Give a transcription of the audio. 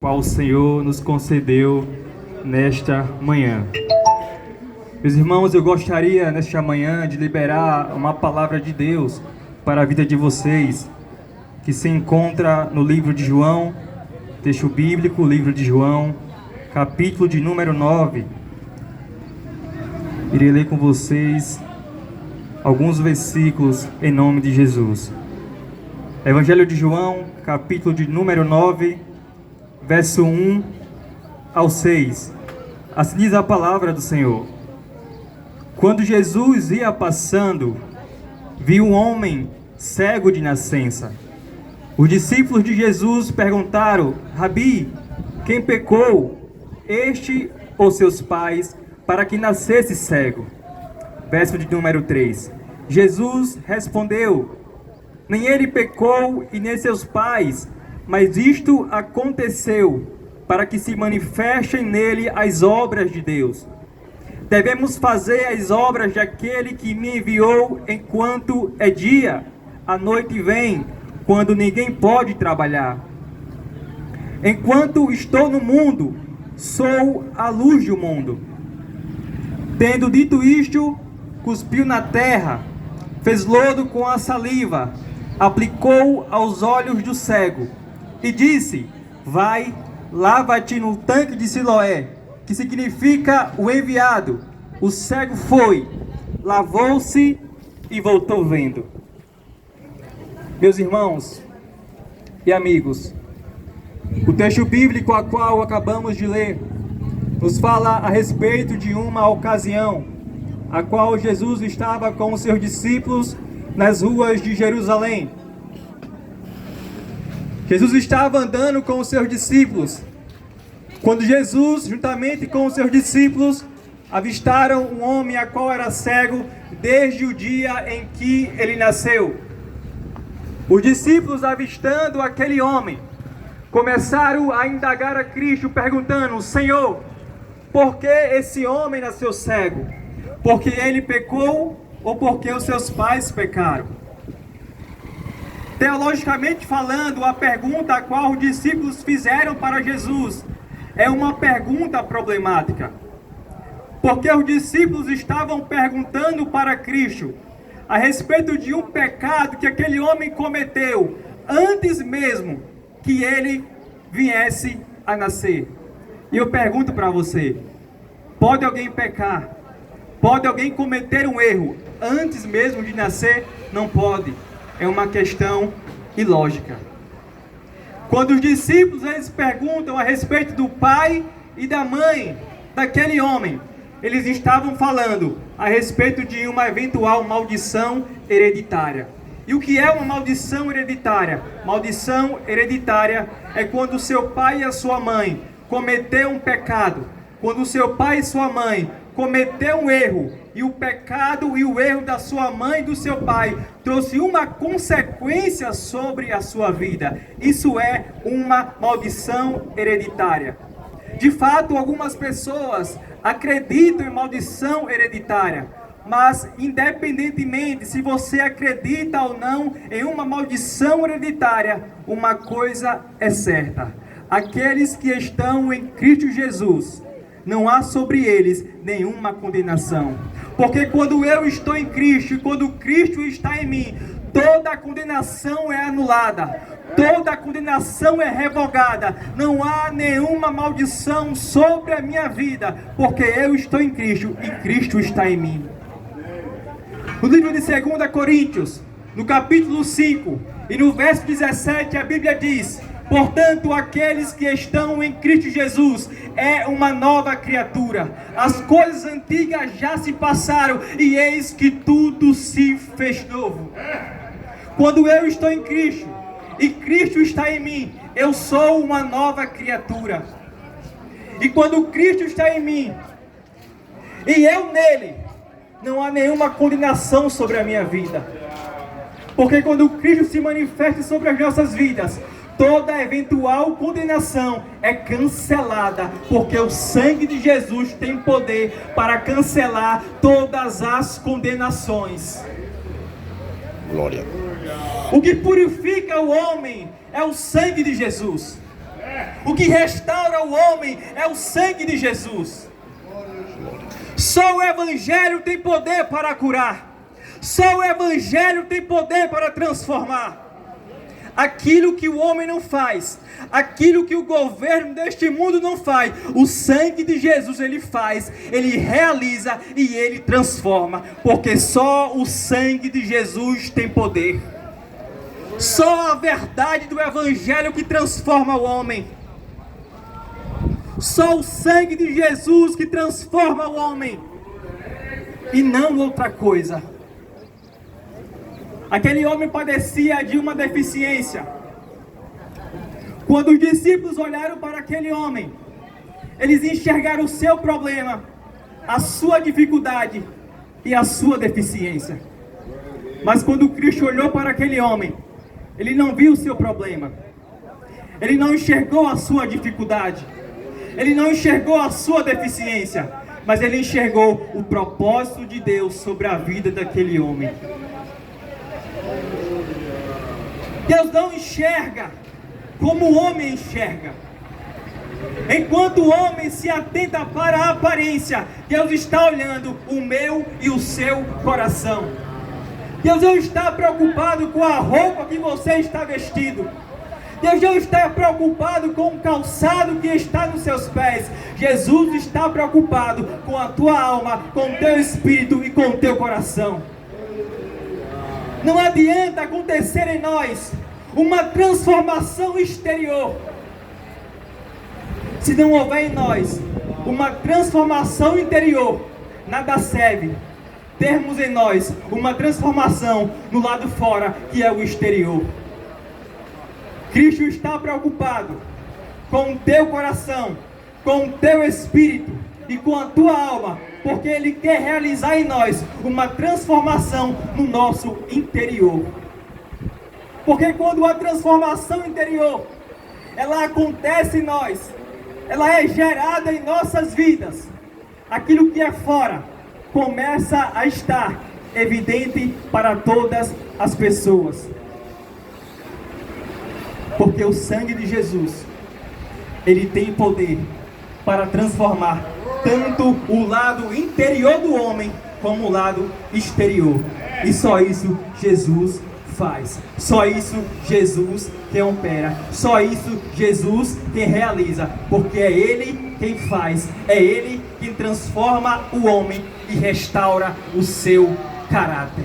qual o Senhor nos concedeu nesta manhã. Meus irmãos, eu gostaria nesta manhã de liberar uma palavra de Deus para a vida de vocês, que se encontra no livro de João, texto bíblico, livro de João, capítulo de número 9. Irei ler com vocês alguns versículos em nome de Jesus. Evangelho de João, capítulo de número 9, verso 1 ao 6. Assim diz a palavra do Senhor. Quando Jesus ia passando, viu um homem cego de nascença. Os discípulos de Jesus perguntaram: Rabi, quem pecou, este ou seus pais, para que nascesse cego? Verso de número 3. Jesus respondeu: nem ele pecou e nem seus pais, mas isto aconteceu para que se manifestem nele as obras de Deus. Devemos fazer as obras daquele que me enviou enquanto é dia. A noite vem, quando ninguém pode trabalhar. Enquanto estou no mundo, sou a luz do mundo. Tendo dito isto, cuspiu na terra, fez lodo com a saliva, aplicou aos olhos do cego e disse: vai, lava-te no tanque de Siloé, que significa o enviado. O cego foi, lavou-se e voltou vendo. Meus irmãos e amigos, o texto bíblico a qual acabamos de ler nos fala a respeito de uma ocasião a qual Jesus estava com os seus discípulos nas ruas de Jerusalém. Jesus estava andando com os seus discípulos, quando Jesus, juntamente com os seus discípulos, avistaram um homem a qual era cego desde o dia em que ele nasceu. Os discípulos, avistando aquele homem, começaram a indagar a Cristo, perguntando: Senhor, por que esse homem nasceu cego? Porque ele pecou ou porque os seus pais pecaram? Teologicamente falando, a pergunta a qual os discípulos fizeram para Jesus é uma pergunta problemática. Porque os discípulos estavam perguntando para Cristo a respeito de um pecado que aquele homem cometeu antes mesmo que ele viesse a nascer. E eu pergunto para você: pode alguém pecar? Pode alguém cometer um erro antes mesmo de nascer? Não pode. É uma questão ilógica. Quando os discípulos eles perguntam a respeito do pai e da mãe daquele homem, eles estavam falando a respeito de uma eventual maldição hereditária. E o que é uma maldição hereditária? Maldição hereditária é quando o seu pai e a sua mãe cometeu um pecado. Quando o seu pai e sua mãe cometeu um erro, e o pecado e o erro da sua mãe e do seu pai trouxe uma consequência sobre a sua vida. Isso é uma maldição hereditária. De fato, algumas pessoas acreditam em maldição hereditária, mas independentemente se você acredita ou não em uma maldição hereditária, uma coisa é certa: aqueles que estão em Cristo Jesus, não há sobre eles nenhuma condenação. Porque quando eu estou em Cristo e quando Cristo está em mim, toda a condenação é anulada, toda a condenação é revogada. Não há nenhuma maldição sobre a minha vida, porque eu estou em Cristo e Cristo está em mim. No livro de 2 Coríntios, no capítulo 5 e no verso 17, a Bíblia diz: portanto, aqueles que estão em Cristo Jesus é uma nova criatura. As coisas antigas já se passaram e eis que tudo se fez novo. Quando eu estou em Cristo e Cristo está em mim, eu sou uma nova criatura. E quando Cristo está em mim e eu nele, não há nenhuma condenação sobre a minha vida. Porque quando Cristo se manifesta sobre as nossas vidas, toda eventual condenação é cancelada, porque o sangue de Jesus tem poder para cancelar todas as condenações. Glória. O que purifica o homem é o sangue de Jesus. O que restaura o homem é o sangue de Jesus. Só o Evangelho tem poder para curar. Só o Evangelho tem poder para transformar. Aquilo que o homem não faz, aquilo que o governo deste mundo não faz, o sangue de Jesus ele faz, ele realiza e ele transforma, porque só o sangue de Jesus tem poder. Só a verdade do Evangelho que transforma o homem. Só o sangue de Jesus que transforma o homem, e não outra coisa. Aquele homem padecia de uma deficiência. Quando os discípulos olharam para aquele homem, eles enxergaram o seu problema, a sua dificuldade e a sua deficiência. Mas quando Cristo olhou para aquele homem, ele não viu o seu problema, ele não enxergou a sua dificuldade, ele não enxergou a sua deficiência, mas ele enxergou o propósito de Deus sobre a vida daquele homem. Deus não enxerga como o homem enxerga. Enquanto o homem se atenta para a aparência, Deus está olhando o meu e o seu coração. Deus não está preocupado com a roupa que você está vestido. Deus não está preocupado com o calçado que está nos seus pés. Jesus está preocupado com a tua alma, com o teu espírito e com o teu coração. Não adianta acontecer em nós uma transformação exterior, se não houver em nós uma transformação interior. Nada serve termos em nós uma transformação no lado fora, que é o exterior. Cristo está preocupado com o teu coração, com o teu espírito e com a tua alma, porque Ele quer realizar em nós uma transformação no nosso interior. Porque quando a transformação interior, ela acontece em nós, ela é gerada em nossas vidas, aquilo que é fora começa a estar evidente para todas as pessoas. Porque o sangue de Jesus, ele tem poder para transformar tanto o lado interior do homem como o lado exterior. E só isso Jesus faz. Só isso Jesus quem opera. Só isso Jesus quem realiza. Porque é Ele quem faz. É Ele quem transforma o homem e restaura o seu caráter.